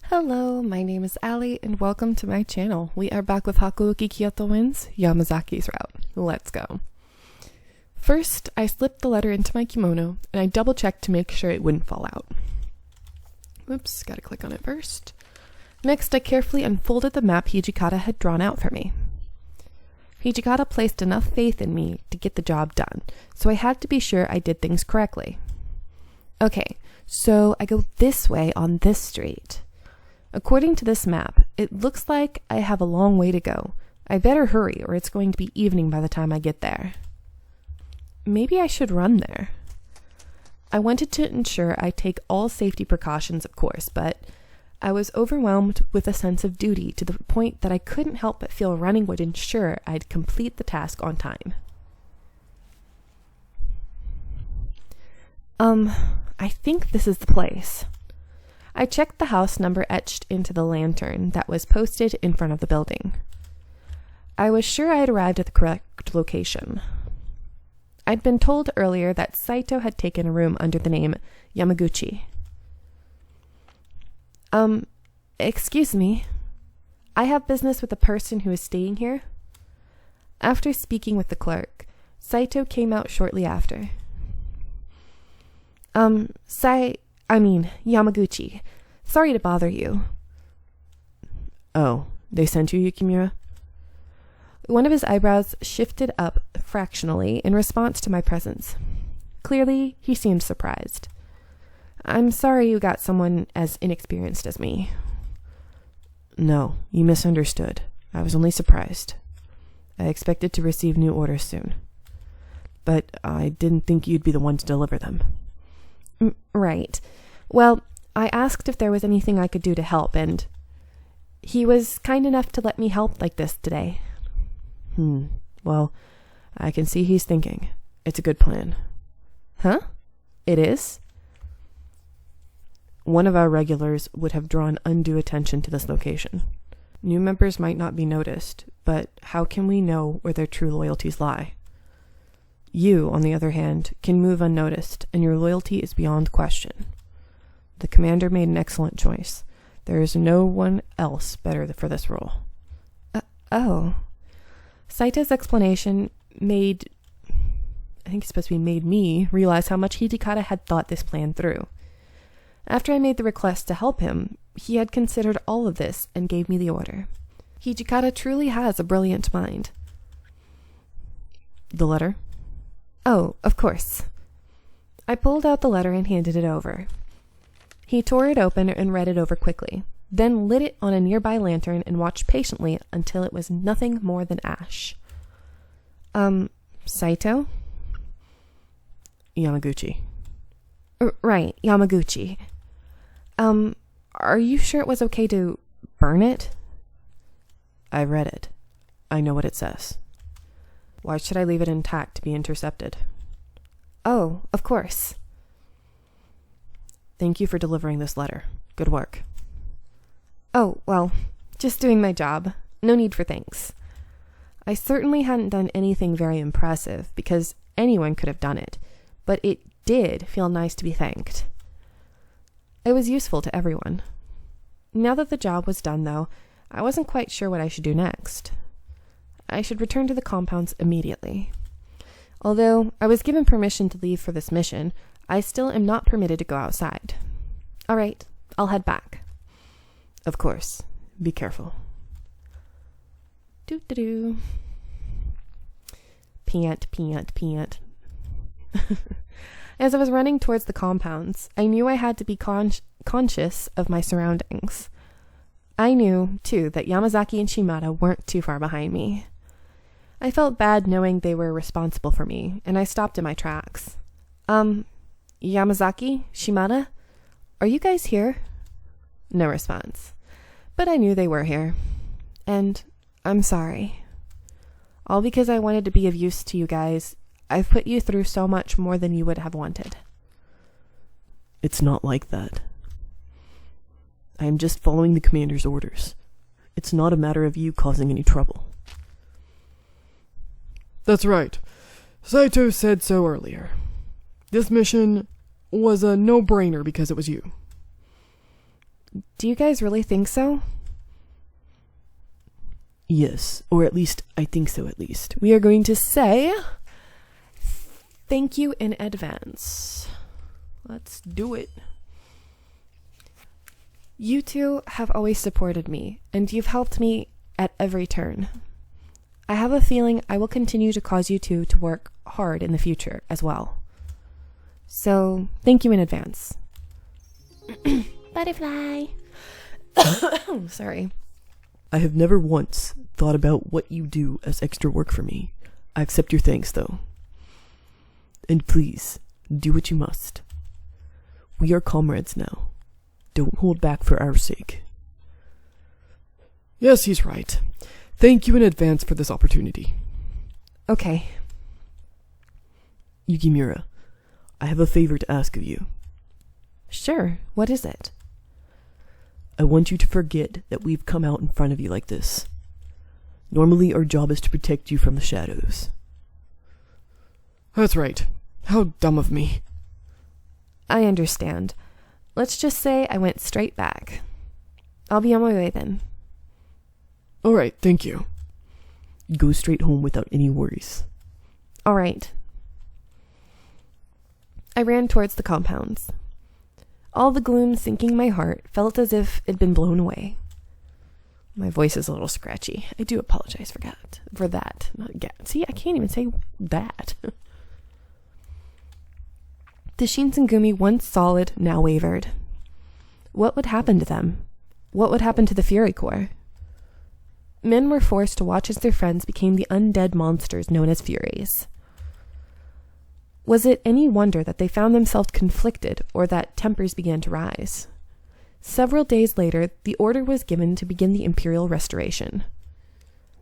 Hello, my name is Ali and welcome to my channel. We are back with Hakuoki Kyoto Winds, Yamazaki's route. Let's go. First, I slipped the letter into my kimono and I double checked to make sure it wouldn't fall out. Oops, gotta click on it first. Next, I carefully unfolded the map Hijikata had drawn out for me. Hijikata placed enough faith in me to get the job done, so I had to be sure I did things correctly. Okay, so I go this way on this street. According to this map, it looks like I have a long way to go. I better hurry or it's going to be evening by the time I get there. Maybe I should run there. I wanted to ensure I take all safety precautions, of course, but I was overwhelmed with a sense of duty to the point that I couldn't help but feel running would ensure I'd complete the task on time. I think this is the place. I checked the house number etched into the lantern that was posted in front of the building. I was sure I had arrived at the correct location. I'd been told earlier that Saito had taken a room under the name Yamaguchi. Excuse me. I have business with the person who is staying here. After speaking with the clerk, Saito came out shortly after. Yamaguchi. Sorry to bother you. Oh, they sent you, Yukimura? One of his eyebrows shifted up fractionally in response to my presence. Clearly, he seemed surprised. I'm sorry you got someone as inexperienced as me. No, you misunderstood. I was only surprised. I expected to receive new orders soon. But I didn't think you'd be the one to deliver them. Right. Well, I asked if there was anything I could do to help, and he was kind enough to let me help like this today. Well, I can see he's thinking. It's a good plan. Huh? It is? One of our regulars would have drawn undue attention to this location. New members might not be noticed, but how can we know where their true loyalties lie? You, on the other hand, can move unnoticed, and your loyalty is beyond question. The commander made an excellent choice. There is no one else better for this role. Oh. Saito's explanation made me realize how much Hijikata had thought this plan through. After I made the request to help him, he had considered all of this and gave me the order. Hijikata truly has a brilliant mind. The letter? Oh, of course. I pulled out the letter and handed it over. He tore it open and read it over quickly, then lit it on a nearby lantern and watched patiently until it was nothing more than ash. Saito? Yamaguchi. Right, Yamaguchi. Are you sure it was okay to burn it? I read it. I know what it says. Why should I leave it intact to be intercepted? Oh, of course. Thank you for delivering this letter. Good work. Oh, well, just doing my job. No need for thanks. I certainly hadn't done anything very impressive, because anyone could have done it, but it did feel nice to be thanked. It was useful to everyone. Now that the job was done, though, I wasn't quite sure what I should do next. I should return to the compounds immediately. Although I was given permission to leave for this mission, I still am not permitted to go outside. All right, I'll head back. Of course. Be careful. Doo-doo-doo. Pant. As I was running towards the compounds, I knew I had to be conscious of my surroundings. I knew, too, that Yamazaki and Shimada weren't too far behind me. I felt bad knowing they were responsible for me, and I stopped in my tracks. Yamazaki? Shimada? Are you guys here? No response. But I knew they were here. And I'm sorry. All because I wanted to be of use to you guys. I've put you through so much more than you would have wanted. It's not like that. I am just following the commander's orders. It's not a matter of you causing any trouble. That's right. Saito said so earlier. This mission was a no-brainer because it was you. Do you guys really think so? Yes, or at least I think so at least. We are going to say thank you in advance. Let's do it. You two have always supported me, and you've helped me at every turn. I have a feeling I will continue to cause you two to work hard in the future as well. So, thank you in advance. Butterfly. Sorry. I have never once thought about what you do as extra work for me. I accept your thanks, though. And please, do what you must. We are comrades now. Don't hold back for our sake. Yes, he's right. Thank you in advance for this opportunity. Okay. Yukimura, I have a favor to ask of you. Sure. What is it? I want you to forget that we've come out in front of you like this. Normally, our job is to protect you from the shadows. That's right. How dumb of me. I understand. Let's just say I went straight back. I'll be on my way then. All right, thank you. Go straight home without any worries. All right. I ran towards the compounds. All the gloom sinking my heart felt as if it'd been blown away. My voice is a little scratchy. I do apologize for that. Not get. See, I can't even say that. The Shinsengumi, once solid, now wavered. What would happen to them? What would happen to the Fury Corps? Men were forced to watch as their friends became the undead monsters known as Furies. Was it any wonder that they found themselves conflicted or that tempers began to rise? Several days later, the order was given to begin the imperial restoration.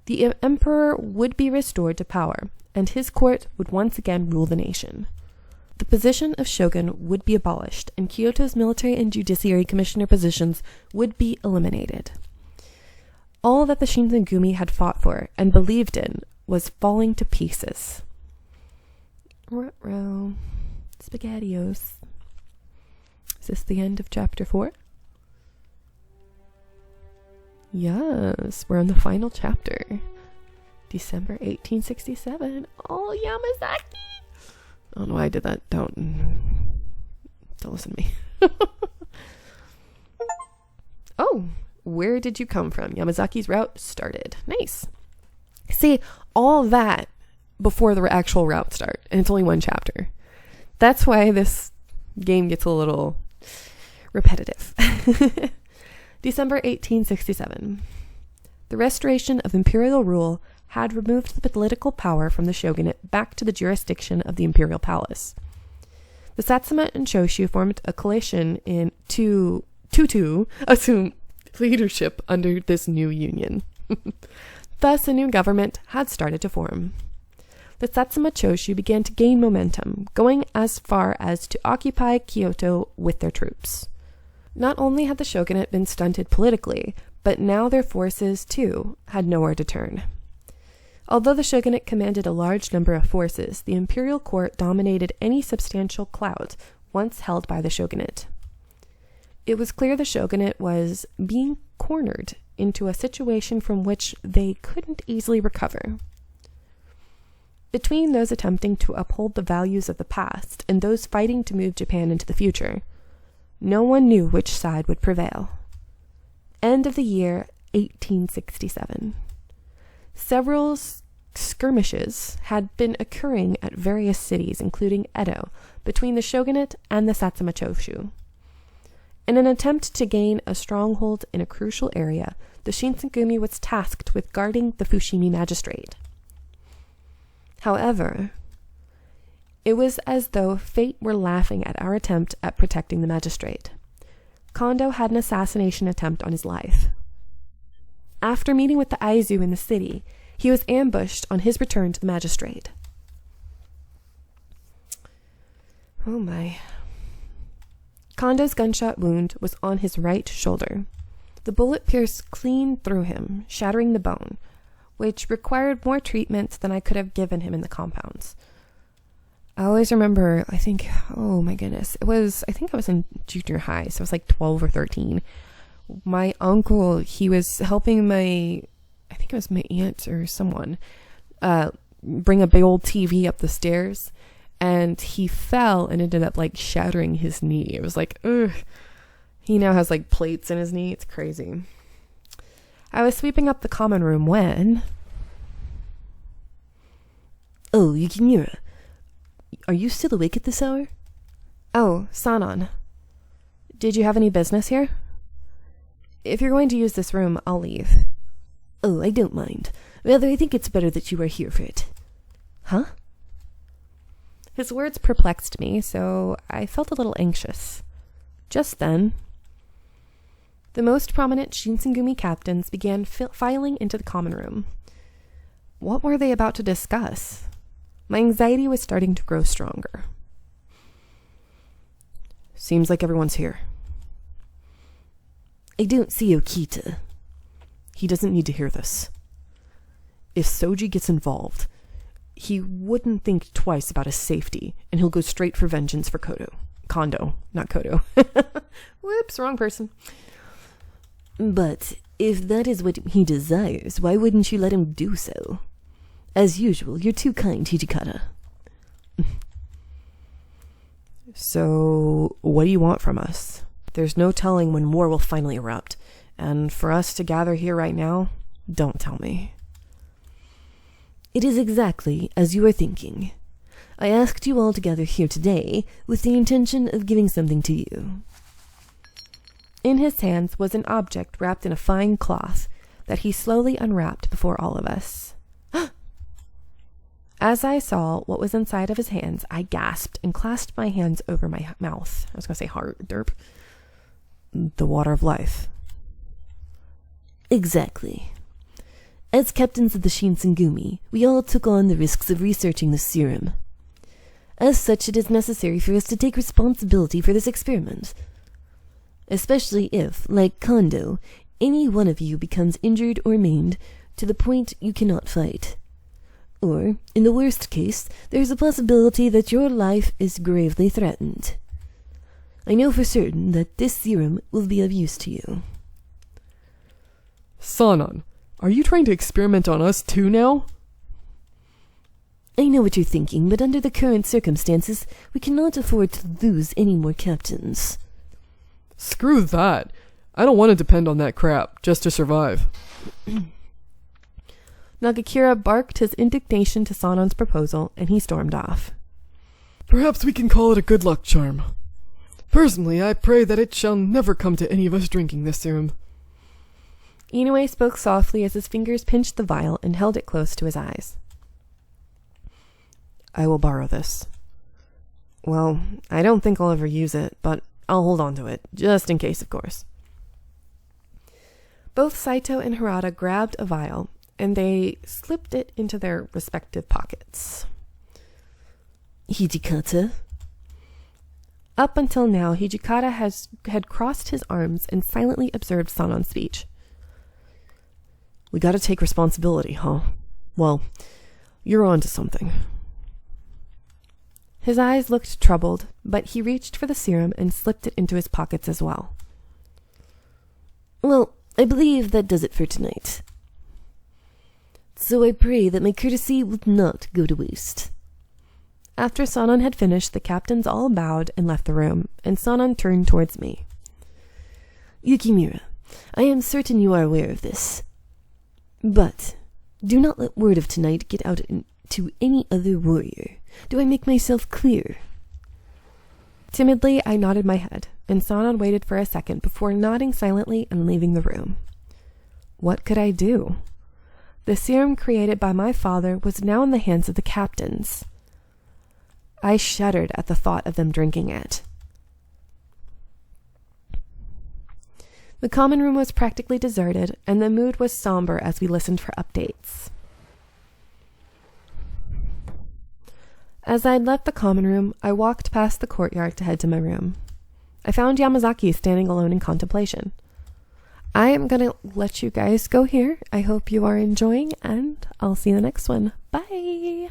The emperor would be restored to power, and his court would once again rule the nation. The position of shogun would be abolished, and Kyoto's military and judiciary commissioner positions would be eliminated. All that the Shinsengumi had fought for and believed in was falling to pieces. Ruh-roh. SpaghettiOs. Is this the end of chapter 4? Yes, we're on the final chapter. December 1867. Oh, Yamazaki! I don't know why I did that. Don't listen to me. Oh, where did you come from? Yamazaki's route started. Nice. See, all that before the actual route start, and it's only one chapter. That's why this game gets a little repetitive. December 1867. The restoration of imperial rule had removed the political power from the shogunate back to the jurisdiction of the imperial palace. The Satsuma and Choshu formed a coalition to assume leadership under this new union. Thus, a new government had started to form. The Satsuma Choshu began to gain momentum, going as far as to occupy Kyoto with their troops. Not only had the shogunate been stunted politically, but now their forces, too, had nowhere to turn. Although the shogunate commanded a large number of forces, the imperial court dominated any substantial clout once held by the shogunate. It was clear the shogunate was being cornered into a situation from which they couldn't easily recover. Between those attempting to uphold the values of the past and those fighting to move Japan into the future, no one knew which side would prevail. End of the year 1867. Several skirmishes had been occurring at various cities, including Edo, between the shogunate and the Satsuma Choshu. In an attempt to gain a stronghold in a crucial area, the Shinsengumi was tasked with guarding the Fushimi magistrate. However, it was as though fate were laughing at our attempt at protecting the magistrate. Kondo had an assassination attempt on his life. After meeting with the Aizu in the city, he was ambushed on his return to the magistrate. Oh my. Kondo's gunshot wound was on his right shoulder. The bullet pierced clean through him, shattering the bone, which required more treatment than I could have given him in the compounds. I always remember, oh my goodness, I think I was in junior high, so I was like 12 or 13. My uncle, he was helping I think it was my aunt or someone, bring a big old TV up the stairs, and he fell and ended up like shattering his knee. It was like, ugh. He now has like plates in his knee. It's crazy. I was sweeping up the common room when... Oh, Yukimura. Are you still awake at this hour? Oh, Sanon. Did you have any business here? If you're going to use this room, I'll leave. Oh, I don't mind. Rather, I think it's better that you are here for it. Huh? His words perplexed me, so I felt a little anxious. Just then, the most prominent Shinsengumi captains began filing into the common room. What were they about to discuss? My anxiety was starting to grow stronger. Seems like everyone's here. I don't see Okita. He doesn't need to hear this. If Soji gets involved, he wouldn't think twice about his safety, and he'll go straight for vengeance for Kondo, not Kodo. Whoops, wrong person. But if that is what he desires, why wouldn't you let him do so? As usual, you're too kind, Hijikata. So, what do you want from us? There's no telling when war will finally erupt, and for us to gather here right now, don't tell me. It is exactly as you are thinking. I asked you all to gather here today with the intention of giving something to you. In his hands was an object wrapped in a fine cloth that he slowly unwrapped before all of us. As I saw what was inside of his hands, I gasped and clasped my hands over my mouth. I was going to say heart, derp. The water of life. Exactly. As captains of the Shinsengumi, we all took on the risks of researching the serum. As such, it is necessary for us to take responsibility for this experiment. Especially if, like Kondo, any one of you becomes injured or maimed to the point you cannot fight. Or, in the worst case, there is a possibility that your life is gravely threatened. I know for certain that this serum will be of use to you. Sanon, are you trying to experiment on us too now? I know what you're thinking, but under the current circumstances, we cannot afford to lose any more captains. Screw that. I don't want to depend on that crap just to survive. Nagakira barked his indignation to Sanon's proposal, and he stormed off. Perhaps we can call it a good luck charm. Personally, I pray that it shall never come to any of us drinking this serum. Inoue spoke softly as his fingers pinched the vial and held it close to his eyes. I will borrow this. Well, I don't think I'll ever use it, but I'll hold on to it, just in case, of course. Both Saito and Harada grabbed a vial, and they slipped it into their respective pockets. Hijikata? Up until now, Hijikata had crossed his arms and silently observed Sanon's speech. We gotta take responsibility, huh? Well, you're on to something. His eyes looked troubled, but he reached for the serum and slipped it into his pockets as well. Well, I believe that does it for tonight. So I pray that my courtesy will not go to waste. After Sanon had finished, the captains all bowed and left the room, and Sanon turned towards me. Yukimura, I am certain you are aware of this. But do not let word of tonight get out to any other warrior. Do I make myself clear? Timidly, I nodded my head, and Sanon waited for a second before nodding silently and leaving the room. What could I do? The serum created by my father was now in the hands of the captains. I shuddered at the thought of them drinking it. The common room was practically deserted, and the mood was somber as we listened for updates. As I'd left the common room, I walked past the courtyard to head to my room. I found Yamazaki standing alone in contemplation. I am going to let you guys go here. I hope you are enjoying, and I'll see you in the next one. Bye!